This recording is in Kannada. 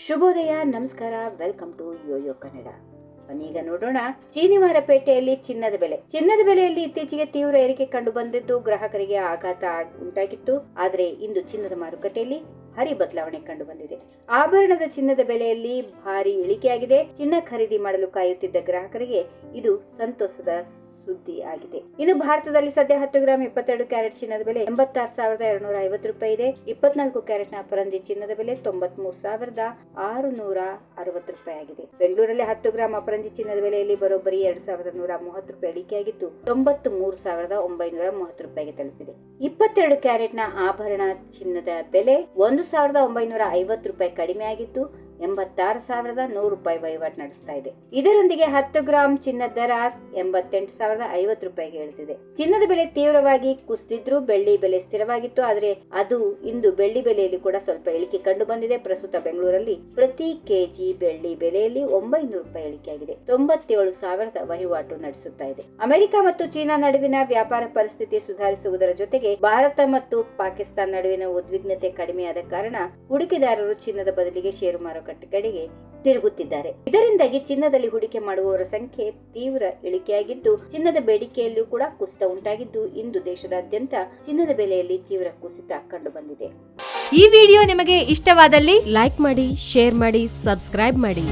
ಶುಭೋದಯ, ನಮಸ್ಕಾರ, ವೆಲ್ಕಮ್ ಟು ಯೋಯೋ ಕನ್ನಡ. ಈಗ ನೋಡೋಣ ಚೀನಿ ಮಾರುಕಟ್ಟೆಯಲ್ಲಿ ಚಿನ್ನದ ಬೆಲೆಯಲ್ಲಿ ಇತ್ತೀಚೆಗೆ ತೀವ್ರ ಏರಿಕೆ ಕಂಡು ಬಂದಿದ್ದು ಗ್ರಾಹಕರಿಗೆ ಆಘಾತ ಉಂಟಾಗಿತ್ತು. ಆದರೆ ಇಂದು ಚಿನ್ನದ ಮಾರುಕಟ್ಟೆಯಲ್ಲಿ ಭಾರಿ ಬದಲಾವಣೆ ಕಂಡು ಬಂದಿದೆ. ಆಭರಣದ ಚಿನ್ನದ ಬೆಲೆಯಲ್ಲಿ ಭಾರಿ ಇಳಿಕೆಯಾಗಿದೆ. ಚಿನ್ನ ಖರೀದಿ ಮಾಡಲು ಕಾಯುತ್ತಿದ್ದ ಗ್ರಾಹಕರಿಗೆ ಇದು ಸಂತೋಷದ ಸುದ್ದಿ ಆಗಿದೆ. ಇನ್ನು ಭಾರತದಲ್ಲಿ ಸದ್ಯ 10 ಗ್ರಾಂ 22 ಕ್ಯಾರೆಟ್ ಚಿನ್ನದ ಬೆಲೆ 86,250 ರೂಪಾಯಿ ಇದೆ. 24 ಕ್ಯಾರೆಟ್ ನ ಅಪರಂಜಿ ಚಿನ್ನದ ಬೆಲೆ 93,660 ರೂಪಾಯಿ ಆಗಿದೆ. ಬೆಂಗಳೂರಲ್ಲಿ 10 ಗ್ರಾಂ ಅಪರಂಜಿ ಚಿನ್ನದ ಬೆಲೆಯಲ್ಲಿ ಬರೋಬ್ಬರಿ 2,130 ರೂಪಾಯಿ ಇಳಿಕೆಯಾಗಿದ್ದು 93,930 ರೂಪಾಯಿಗೆ ತಲುಪಿದೆ. 22 ಕ್ಯಾರೆಟ್ ನ ಆಭರಣ ಚಿನ್ನದ ಬೆಲೆ 1,950 ರೂಪಾಯಿ ಕಡಿಮೆ ಆಗಿದ್ದು 86,100 ರೂಪಾಯಿ ವಹಿವಾಟು ನಡೆಸ್ತಾ ಇದೆ. ಇದರೊಂದಿಗೆ 10 ಗ್ರಾಂ ಚಿನ್ನದ ದರ 88,050 ರೂಪಾಯಿಗೆ ಇಳಿದಿದೆ. ಚಿನ್ನದ ಬೆಲೆ ತೀವ್ರವಾಗಿ ಕುಸಿದಿದ್ರು ಬೆಳ್ಳಿ ಬೆಲೆ ಸ್ಥಿರವಾಗಿತ್ತು. ಆದರೆ ಅದು ಇಂದು ಬೆಳ್ಳಿ ಬೆಲೆಯಲ್ಲಿ ಕೂಡ ಸ್ವಲ್ಪ ಇಳಿಕೆ ಕಂಡು ಬಂದಿದೆ. ಪ್ರಸ್ತುತ ಬೆಂಗಳೂರಲ್ಲಿ ಪ್ರತಿ ಕೆಜಿ ಬೆಳ್ಳಿ ಬೆಲೆಯಲ್ಲಿ 900 ರೂಪಾಯಿ ಇಳಿಕೆಯಾಗಿದೆ. 97,000 ವಹಿವಾಟು ನಡೆಸುತ್ತಾ ಇದೆ. ಅಮೆರಿಕ ಮತ್ತು ಚೀನಾ ನಡುವಿನ ವ್ಯಾಪಾರ ಪರಿಸ್ಥಿತಿ ಸುಧಾರಿಸುವುದರ ಜೊತೆಗೆ ಭಾರತ ಮತ್ತು ಪಾಕಿಸ್ತಾನ ನಡುವಿನ ಉದ್ವಿಗ್ನತೆ ಕಡಿಮೆಯಾದ ಕಾರಣ ಹೂಡಿಕೆದಾರರು ಚಿನ್ನದ ಬದಲಿಗೆ ಷೇರು ಮಾರುಕಟ್ಟೆ ಕಡೆಗೆ ತಿರುಗುತ್ತಿದ್ದಾರೆ. ಇದರಿಂದಾಗಿ ಚಿನ್ನದಲ್ಲಿ ಹೂಡಿಕೆ ಮಾಡುವವರ ಸಂಖ್ಯೆ ತೀವ್ರ ಇಳಿಕೆಯಾಗಿದ್ದು ಚಿನ್ನದ ಬೇಡಿಕೆಯಲ್ಲೂ ಕೂಡ ಕುಸಿತ ಉಂಟಾಗಿದ್ದು ಇಂದು ದೇಶದಾದ್ಯಂತ ಚಿನ್ನದ ಬೆಲೆಯಲ್ಲಿ ತೀವ್ರ ಕುಸಿತ ಕಂಡು ಬಂದಿದೆ. ಈ ವಿಡಿಯೋ ನಿಮಗೆ ಇಷ್ಟವಾದಲ್ಲಿ ಲೈಕ್ ಮಾಡಿ, ಶೇರ್ ಮಾಡಿ, ಸಬ್ಸ್ಕ್ರೈಬ್ ಮಾಡಿ.